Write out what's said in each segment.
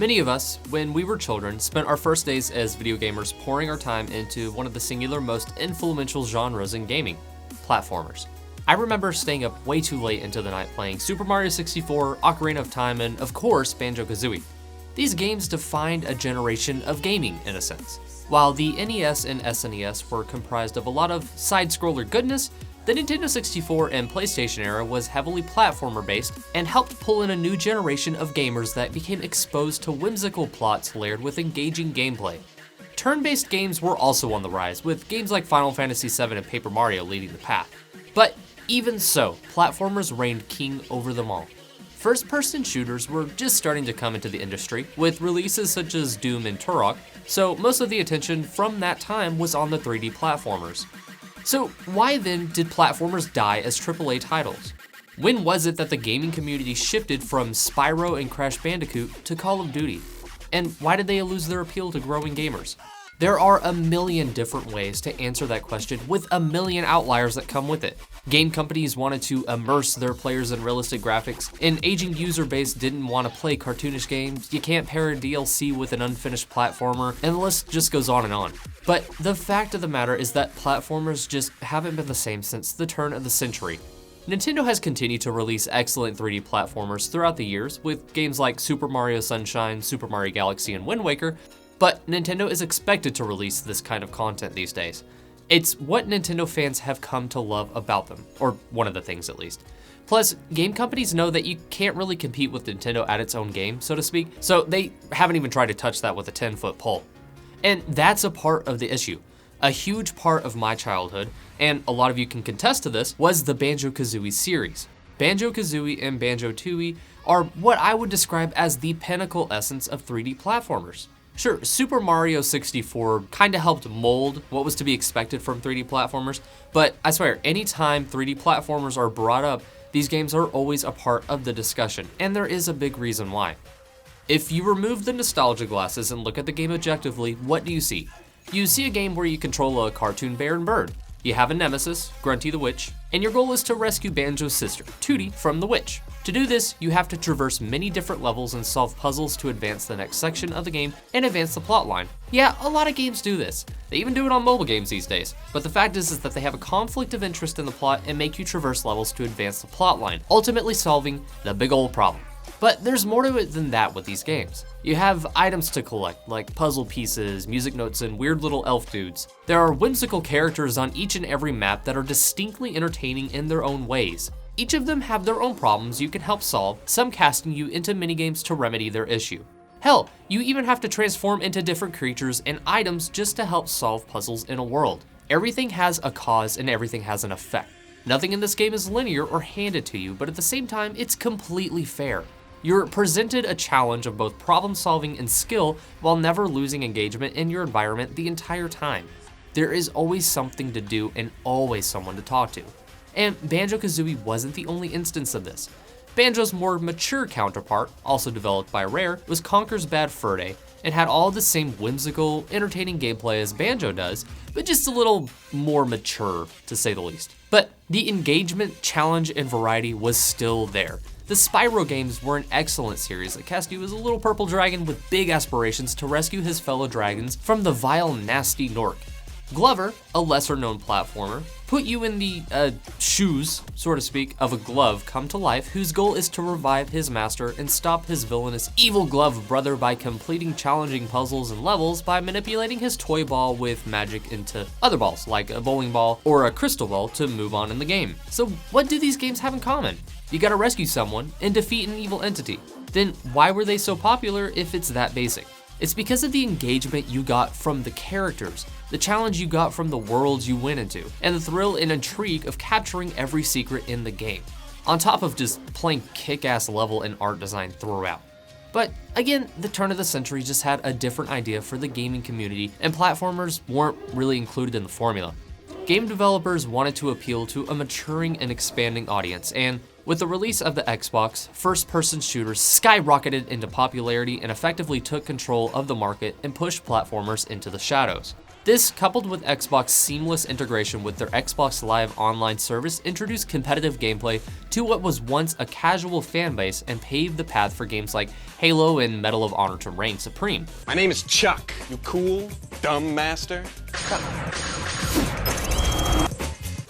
Many of us, when we were children, spent our first days as video gamers pouring our time into one of the singular most influential genres in gaming, platformers. I remember staying up way too late into the night playing Super Mario 64, Ocarina of Time, and of course, Banjo-Kazooie. These games defined a generation of gaming, in a sense. While the NES and SNES were comprised of a lot of side-scroller goodness, the Nintendo 64 and PlayStation era was heavily platformer-based and helped pull in a new generation of gamers that became exposed to whimsical plots layered with engaging gameplay. Turn-based games were also on the rise, with games like Final Fantasy VII and Paper Mario leading the path. But even so, platformers reigned king over them all. First-person shooters were just starting to come into the industry, with releases such as Doom and Turok, so most of the attention from that time was on the 3D platformers. So why then did platformers die as AAA titles? When was it that the gaming community shifted from Spyro and Crash Bandicoot to Call of Duty? And why did they lose their appeal to growing gamers? There are a million different ways to answer that question, with a million outliers that come with it. Game companies wanted to immerse their players in realistic graphics. An aging user base didn't want to play cartoonish games. You can't pair a DLC with an unfinished platformer, and the list just goes on and on. But the fact of the matter is that platformers just haven't been the same since the turn of the century. Nintendo has continued to release excellent 3D platformers throughout the years, with games like Super Mario Sunshine, Super Mario Galaxy, and Wind Waker, but Nintendo is expected to release this kind of content these days. It's what Nintendo fans have come to love about them, or one of the things at least. Plus, game companies know that you can't really compete with Nintendo at its own game, so to speak, so they haven't even tried to touch that with a 10-foot pole. And that's a part of the issue. A huge part of my childhood, and a lot of you can contest to this, was the Banjo-Kazooie series. Banjo-Kazooie and Banjo-Tooie are what I would describe as the pinnacle essence of 3D platformers. Sure, Super Mario 64 kinda helped mold what was to be expected from 3D platformers, but I swear, anytime 3D platformers are brought up, these games are always a part of the discussion, and there is a big reason why. If you remove the nostalgia glasses and look at the game objectively, what do you see? You see a game where you control a cartoon bear and bird. You have a nemesis, Grunty the Witch, and your goal is to rescue Banjo's sister, Tooty, from the witch. To do this, you have to traverse many different levels and solve puzzles to advance the next section of the game and advance the plotline. Yeah, a lot of games do this. They even do it on mobile games these days. But the fact is that they have a conflict of interest in the plot and make you traverse levels to advance the plotline, ultimately solving the big old problem. But there's more to it than that with these games. You have items to collect, like puzzle pieces, music notes, and weird little elf dudes. There are whimsical characters on each and every map that are distinctly entertaining in their own ways. Each of them have their own problems you can help solve, some casting you into minigames to remedy their issue. Hell, you even have to transform into different creatures and items just to help solve puzzles in a world. Everything has a cause and everything has an effect. Nothing in this game is linear or handed to you, but at the same time, it's completely fair. You're presented a challenge of both problem solving and skill while never losing engagement in your environment the entire time. There is always something to do and always someone to talk to. And Banjo-Kazooie wasn't the only instance of this. Banjo's more mature counterpart, also developed by Rare, was Conker's Bad Fur Day, and had all the same whimsical, entertaining gameplay as Banjo does, but just a little more mature, to say the least. But the engagement, challenge, and variety was still there. The Spyro games were an excellent series that cast you as a little purple dragon with big aspirations to rescue his fellow dragons from the vile, nasty Nork. Glover, a lesser-known platformer, put you in the shoes, so to speak, of a glove come to life whose goal is to revive his master and stop his villainous evil glove brother by completing challenging puzzles and levels by manipulating his toy ball with magic into other balls, like a bowling ball or a crystal ball, to move on in the game. So what do these games have in common? You gotta rescue someone and defeat an evil entity. Then why were they so popular if it's that basic? It's because of the engagement you got from the characters, the challenge you got from the worlds you went into, and the thrill and intrigue of capturing every secret in the game, on top of just plain kick-ass level and art design throughout. But again, the turn of the century just had a different idea for the gaming community, and platformers weren't really included in the formula. Game developers wanted to appeal to a maturing and expanding audience, and with the release of the Xbox, first-person shooters skyrocketed into popularity and effectively took control of the market and pushed platformers into the shadows. This, coupled with Xbox's seamless integration with their Xbox Live online service, introduced competitive gameplay to what was once a casual fanbase and paved the path for games like Halo and Medal of Honor to reign supreme. My name is Chuck. You cool, dumb master?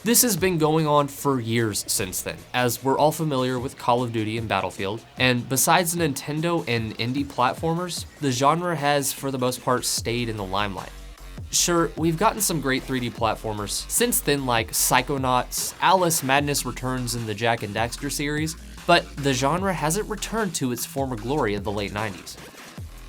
This has been going on for years since then, as we're all familiar with Call of Duty and Battlefield, and besides Nintendo and indie platformers, the genre has, for the most part, stayed in the limelight. Sure, we've gotten some great 3D platformers since then, like Psychonauts, Alice Madness Returns in the Jak and Daxter series, but the genre hasn't returned to its former glory in the late 90s.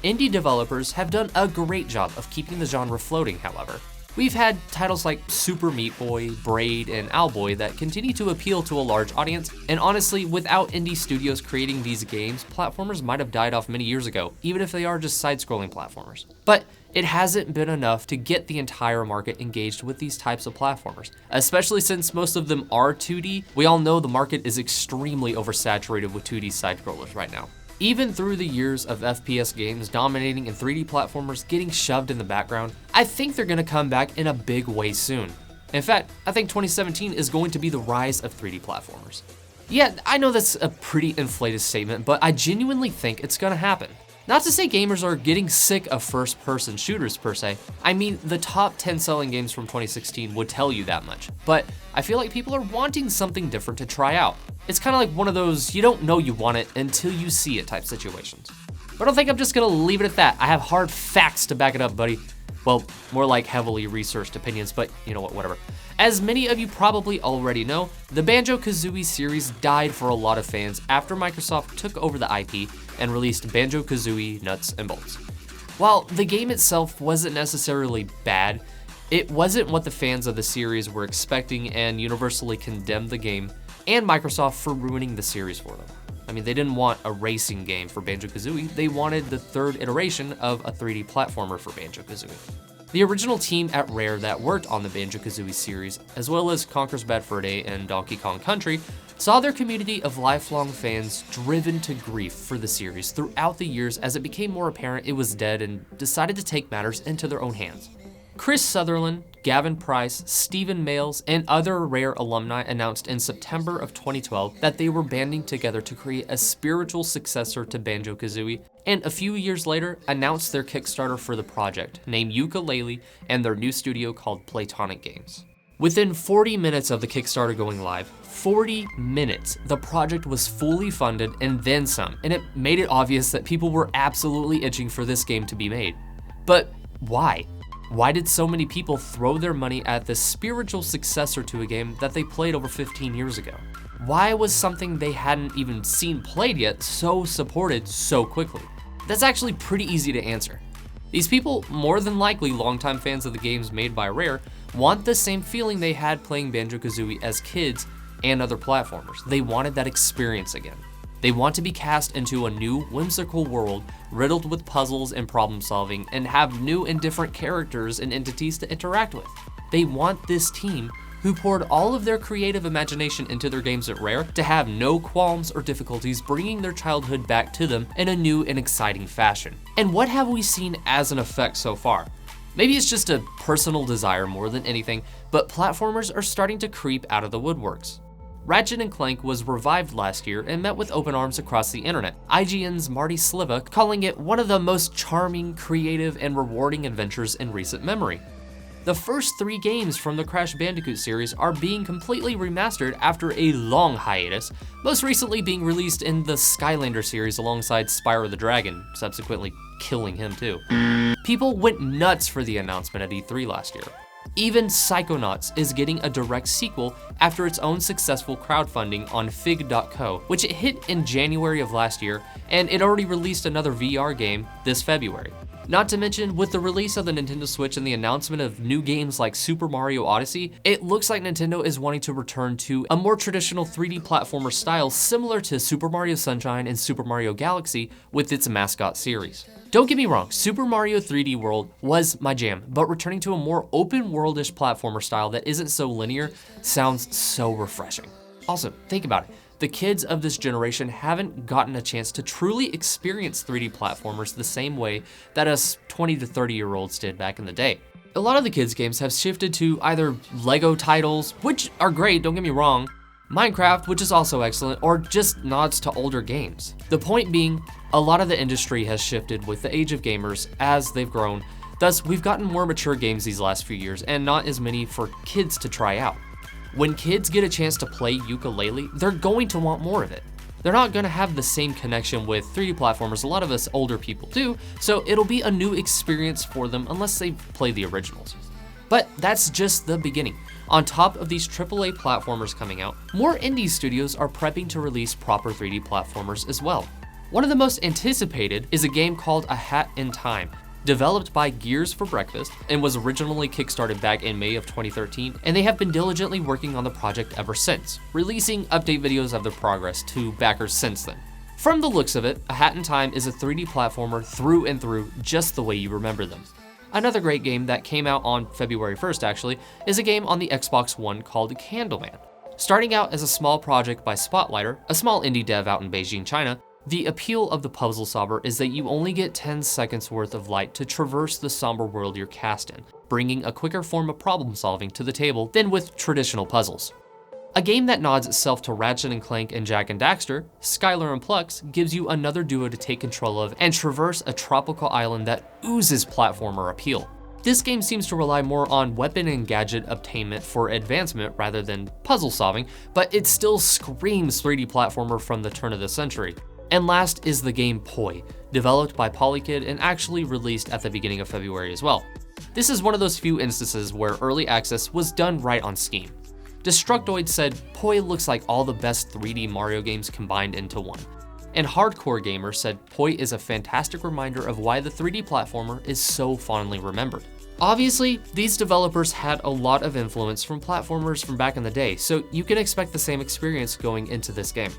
Indie developers have done a great job of keeping the genre floating, however. We've had titles like Super Meat Boy, Braid, and Owlboy that continue to appeal to a large audience, and honestly, without indie studios creating these games, platformers might have died off many years ago, even if they are just side-scrolling platformers. But it hasn't been enough to get the entire market engaged with these types of platformers, especially since most of them are 2D. We all know the market is extremely oversaturated with 2D side-scrollers right now. Even through the years of FPS games dominating and 3D platformers getting shoved in the background, I think they're gonna come back in a big way soon. In fact, I think 2017 is going to be the rise of 3D platformers. Yeah, I know that's a pretty inflated statement, but I genuinely think it's gonna happen. Not to say gamers are getting sick of first-person shooters per se. I mean, the top 10 selling games from 2016 would tell you that much, but I feel like people are wanting something different to try out. It's kind of like one of those you don't know you want it until you see it type situations. But I don't think I'm just gonna leave it at that. I have hard facts to back it up, buddy. Well, more like heavily researched opinions, but you know what, whatever. As many of you probably already know, the Banjo-Kazooie series died for a lot of fans after Microsoft took over the IP and released Banjo-Kazooie Nuts and Bolts. While the game itself wasn't necessarily bad, it wasn't what the fans of the series were expecting and universally condemned the game and Microsoft for ruining the series for them. I mean, they didn't want a racing game for Banjo-Kazooie, they wanted the third iteration of a 3D platformer for Banjo-Kazooie. The original team at Rare that worked on the Banjo-Kazooie series, as well as Conker's Bad Fur Day and Donkey Kong Country, saw their community of lifelong fans driven to grief for the series throughout the years as it became more apparent it was dead and decided to take matters into their own hands. Chris Sutherland, Gavin Price, Stephen Males, and other Rare alumni announced in September of 2012 that they were banding together to create a spiritual successor to Banjo-Kazooie, and a few years later announced their Kickstarter for the project, named Yooka-Laylee, and their new studio called Playtonic Games. Within 40 minutes of the Kickstarter going live, 40 minutes, the project was fully funded and then some, and it made it obvious that people were absolutely itching for this game to be made. But why? Why did so many people throw their money at this spiritual successor to a game that they played over 15 years ago? Why was something they hadn't even seen played yet so supported so quickly? That's actually pretty easy to answer. These people, more than likely longtime fans of the games made by Rare, want the same feeling they had playing Banjo-Kazooie as kids and other platformers. They wanted that experience again. They want to be cast into a new, whimsical world riddled with puzzles and problem solving and have new and different characters and entities to interact with. They want this team, who poured all of their creative imagination into their games at Rare, to have no qualms or difficulties bringing their childhood back to them in a new and exciting fashion. And what have we seen as an effect so far? Maybe it's just a personal desire more than anything, but platformers are starting to creep out of the woodworks. Ratchet & Clank was revived last year and met with open arms across the internet, IGN's Marty Sliva calling it one of the most charming, creative, and rewarding adventures in recent memory. The first 3 games from the Crash Bandicoot series are being completely remastered after a long hiatus, most recently being released in the Skylander series alongside Spyro the Dragon, subsequently killing him too. People went nuts for the announcement at E3 last year. Even Psychonauts is getting a direct sequel after its own successful crowdfunding on Fig.co, which it hit in January of last year, and it already released another VR game this February. Not to mention, with the release of the Nintendo Switch and the announcement of new games like Super Mario Odyssey, it looks like Nintendo is wanting to return to a more traditional 3D platformer style similar to Super Mario Sunshine and Super Mario Galaxy with its mascot series. Don't get me wrong, Super Mario 3D World was my jam, but returning to a more open-worldish platformer style that isn't so linear sounds so refreshing. Also, think about it. The kids of this generation haven't gotten a chance to truly experience 3D platformers the same way that us 20 to 30-year-olds did back in the day. A lot of the kids' games have shifted to either Lego titles, which are great, don't get me wrong, Minecraft, which is also excellent, or just nods to older games. The point being, a lot of the industry has shifted with the age of gamers as they've grown. Thus, we've gotten more mature games these last few years and not as many for kids to try out. When kids get a chance to play Yooka-Laylee, they're going to want more of it. They're not gonna have the same connection with 3D platformers a lot of us older people do, so it'll be a new experience for them unless they play the originals. But that's just the beginning. On top of these AAA platformers coming out, more indie studios are prepping to release proper 3D platformers as well. One of the most anticipated is a game called A Hat in Time, developed by Gears for Breakfast and was originally kickstarted back in May of 2013, and they have been diligently working on the project ever since, releasing update videos of their progress to backers since then. From the looks of it, A Hat in Time is a 3D platformer through and through, just the way you remember them. Another great game that came out on February 1st actually, is a game on the Xbox One called Candleman. Starting out as a small project by Spotlighter, a small indie dev out in Beijing, China, the appeal of the puzzle solver is that you only get 10 seconds worth of light to traverse the somber world you're cast in, bringing a quicker form of problem solving to the table than with traditional puzzles. A game that nods itself to Ratchet & Clank and Jak and Daxter, Skylar and Plux gives you another duo to take control of and traverse a tropical island that oozes platformer appeal. This game seems to rely more on weapon and gadget obtainment for advancement rather than puzzle solving, but it still screams 3D platformer from the turn of the century. And last is the game Poi, developed by Polykid and actually released at the beginning of February as well. This is one of those few instances where early access was done right on Steam. Destructoid said Poi looks like all the best 3D Mario games combined into one. And Hardcore Gamer said Poi is a fantastic reminder of why the 3D platformer is so fondly remembered. Obviously, these developers had a lot of influence from platformers from back in the day, so you can expect the same experience going into this game.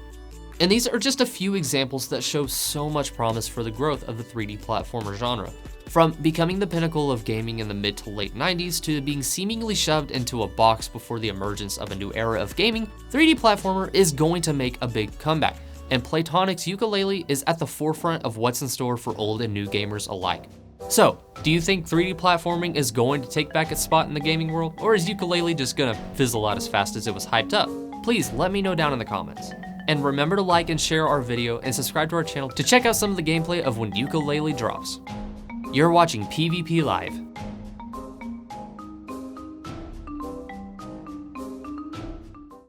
And these are just a few examples that show so much promise for the growth of the 3D platformer genre. From becoming the pinnacle of gaming in the mid to late 90s to being seemingly shoved into a box before the emergence of a new era of gaming, 3D platformer is going to make a big comeback, and Playtonic's Yooka-Laylee is at the forefront of what's in store for old and new gamers alike. So, do you think 3D platforming is going to take back its spot in the gaming world, or is Yooka-Laylee just gonna fizzle out as fast as it was hyped up? Please let me know down in the comments. And remember to like and share our video and subscribe to our channel to check out some of the gameplay of when Yooka-Laylee drops. You're watching PvP Live.